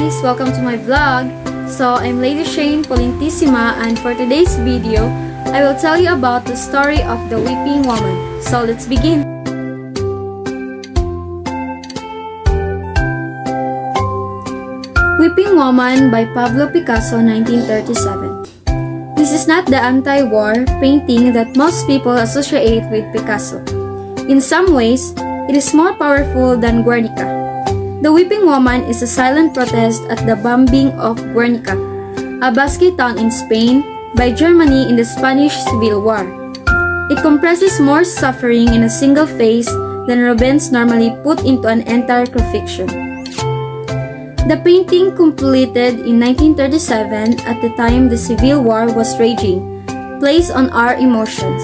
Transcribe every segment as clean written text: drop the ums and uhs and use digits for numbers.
guys! Welcome to my vlog. So, I'm Lady Shane Polintissima, and for today's video, I will tell you about the story of the Weeping Woman. So, let's begin! Weeping Woman by Pablo Picasso, 1937. This is not the anti-war painting that most people associate with Picasso. In some ways, it is more powerful than Guernica. The Weeping Woman is a silent protest at the bombing of Guernica, a Basque town in Spain, by Germany in the Spanish Civil War. It compresses more suffering in a single phase than Rubens normally put into an entire crucifixion. The painting, completed in 1937 at the time the Civil War was raging, plays on our emotions.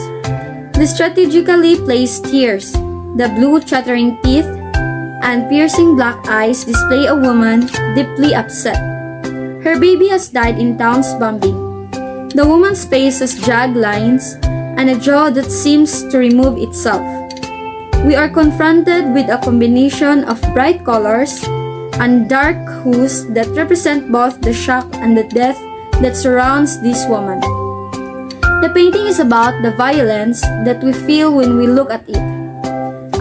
The strategically placed tears, the blue chattering teeth, and piercing black eyes display a woman deeply upset. Her baby has died in town's bombing. The woman's face has jagged lines and a jaw that seems to remove itself. We are confronted with a combination of bright colors and dark hues that represent both the shock and the death that surrounds this woman. The painting is about the violence that we feel when we look at it,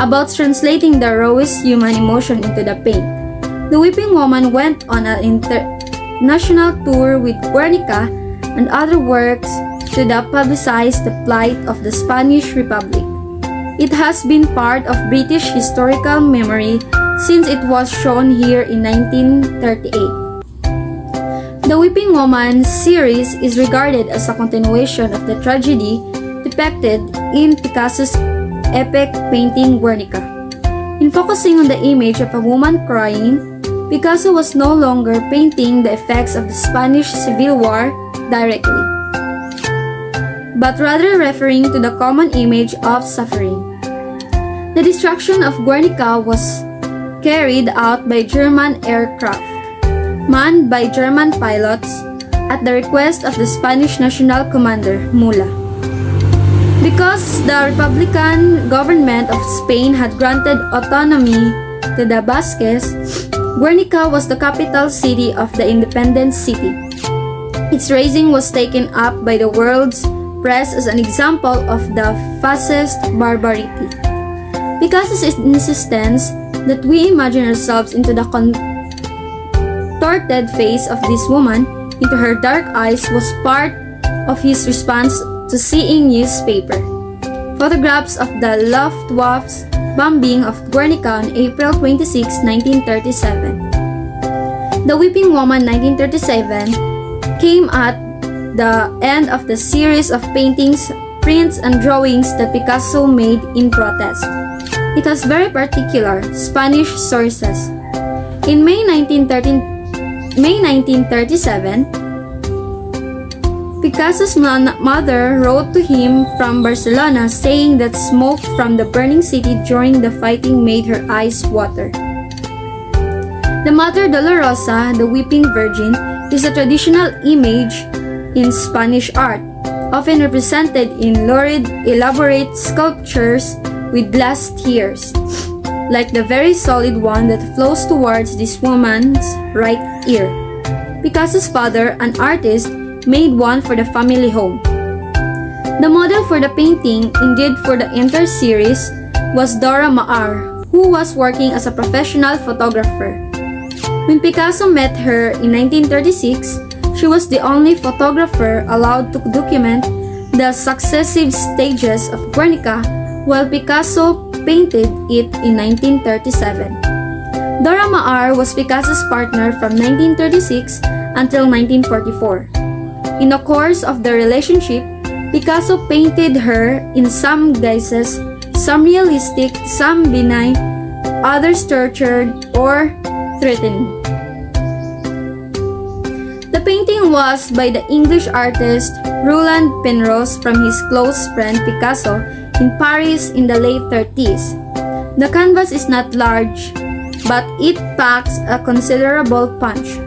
about translating the rawest human emotion into the paint. The Weeping Woman went on an international tour with Guernica and other works to publicize the plight of the Spanish Republic. It has been part of British historical memory since it was shown here in 1938. The Weeping Woman series is regarded as a continuation of the tragedy depicted in Picasso's epic painting Guernica. In focusing on the image of a woman crying, Picasso was no longer painting the effects of the Spanish Civil War directly, but rather referring to the common image of suffering. The destruction of Guernica was carried out by German aircraft, manned by German pilots, at the request of the Spanish national commander, Mula. Because the Republican government of Spain had granted autonomy to the Basques, Guernica was the capital city of the independent city. Its razing was taken up by the world's press as an example of the fascist barbarity. Picasso's insistence that we imagine ourselves into the contorted face of this woman, into her dark eyes, was part of his response to seeing newspaper photographs of the Luftwaffe's bombing of Guernica on April 26, 1937. The Weeping Woman 1937 came at the end of the series of paintings, prints, and drawings that Picasso made in protest. It has very particular Spanish sources. In May 1937, Picasso's mother wrote to him from Barcelona saying that smoke from the burning city during the fighting made her eyes water. The Mater Dolorosa, the Weeping Virgin, is a traditional image in Spanish art, often represented in lurid, elaborate sculptures with glass tears, like the very solid one that flows towards this woman's right ear. Picasso's father, an artist, made one for the family home. The model for the painting, indeed for the entire series, was Dora Maar, who was working as a professional photographer. When Picasso met her in 1936, she was the only photographer allowed to document the successive stages of Guernica, while Picasso painted it in 1937. Dora Maar was Picasso's partner from 1936 until 1944. In the course of the relationship, Picasso painted her in some guises, some realistic, some benign, others tortured or threatening. The painting was by the English artist Roland Penrose from his close friend Picasso in Paris in the late 30s. The canvas is not large, but it packs a considerable punch.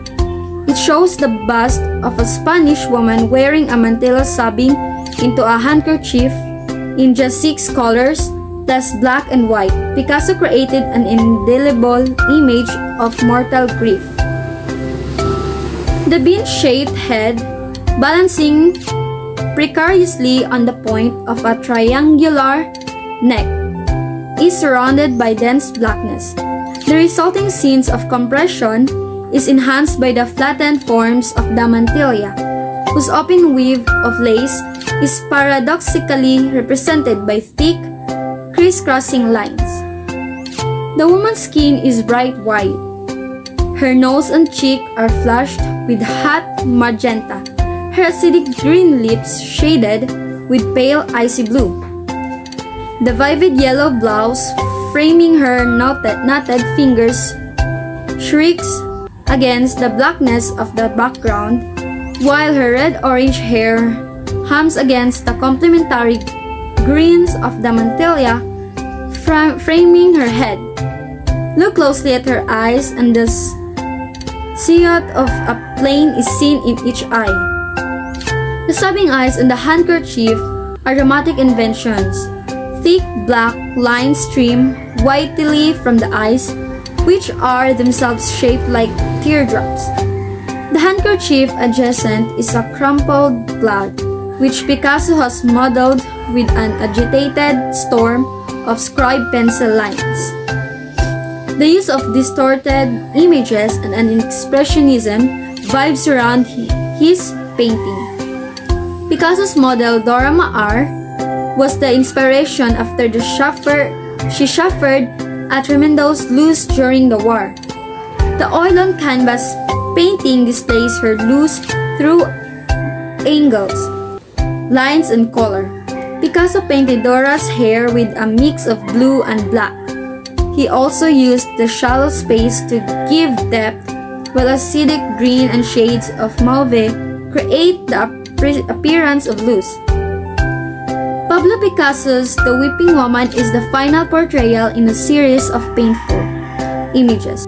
It shows the bust of a Spanish woman wearing a mantilla sobbing into a handkerchief in just 6 colors, plus black and white. Picasso created an indelible image of mortal grief. The bean-shaped head, balancing precariously on the point of a triangular neck, is surrounded by dense blackness. The resulting scenes of compression is enhanced by the flattened forms of the mantilla, whose open weave of lace is paradoxically represented by thick, crisscrossing lines. The woman's skin is bright white. Her nose and cheek are flushed with hot magenta, her acidic green lips shaded with pale icy blue. The vivid yellow blouse framing her knotted fingers shrieks against the blackness of the background, while her red-orange hair hums against the complementary greens of the mantilla framing her head. Look closely at her eyes, and the silhouette of a plane is seen in each eye. The sobbing eyes and the handkerchief are dramatic inventions. Thick black lines stream whitely from the eyes, which are themselves shaped like teardrops. The handkerchief adjacent is a crumpled cloud, which Picasso has modeled with an agitated storm of scribe pencil lines. The use of distorted images and an expressionism vibe surround his painting. Picasso's model Dora Maar was the inspiration after she suffered a tremendous loss during the war. The oil on canvas painting displays her loss through angles, lines, and color. Picasso painted Dora's hair with a mix of blue and black. He also used the shallow space to give depth, while acidic green and shades of mauve create the appearance of loose. Pablo Picasso's The Weeping Woman is the final portrayal in a series of painful images.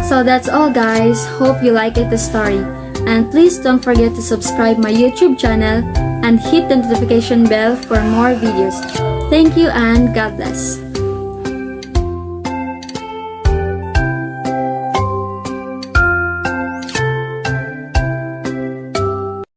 So that's all, guys. Hope you liked the story. And please don't forget to subscribe my YouTube channel and hit the notification bell for more videos. Thank you and God bless.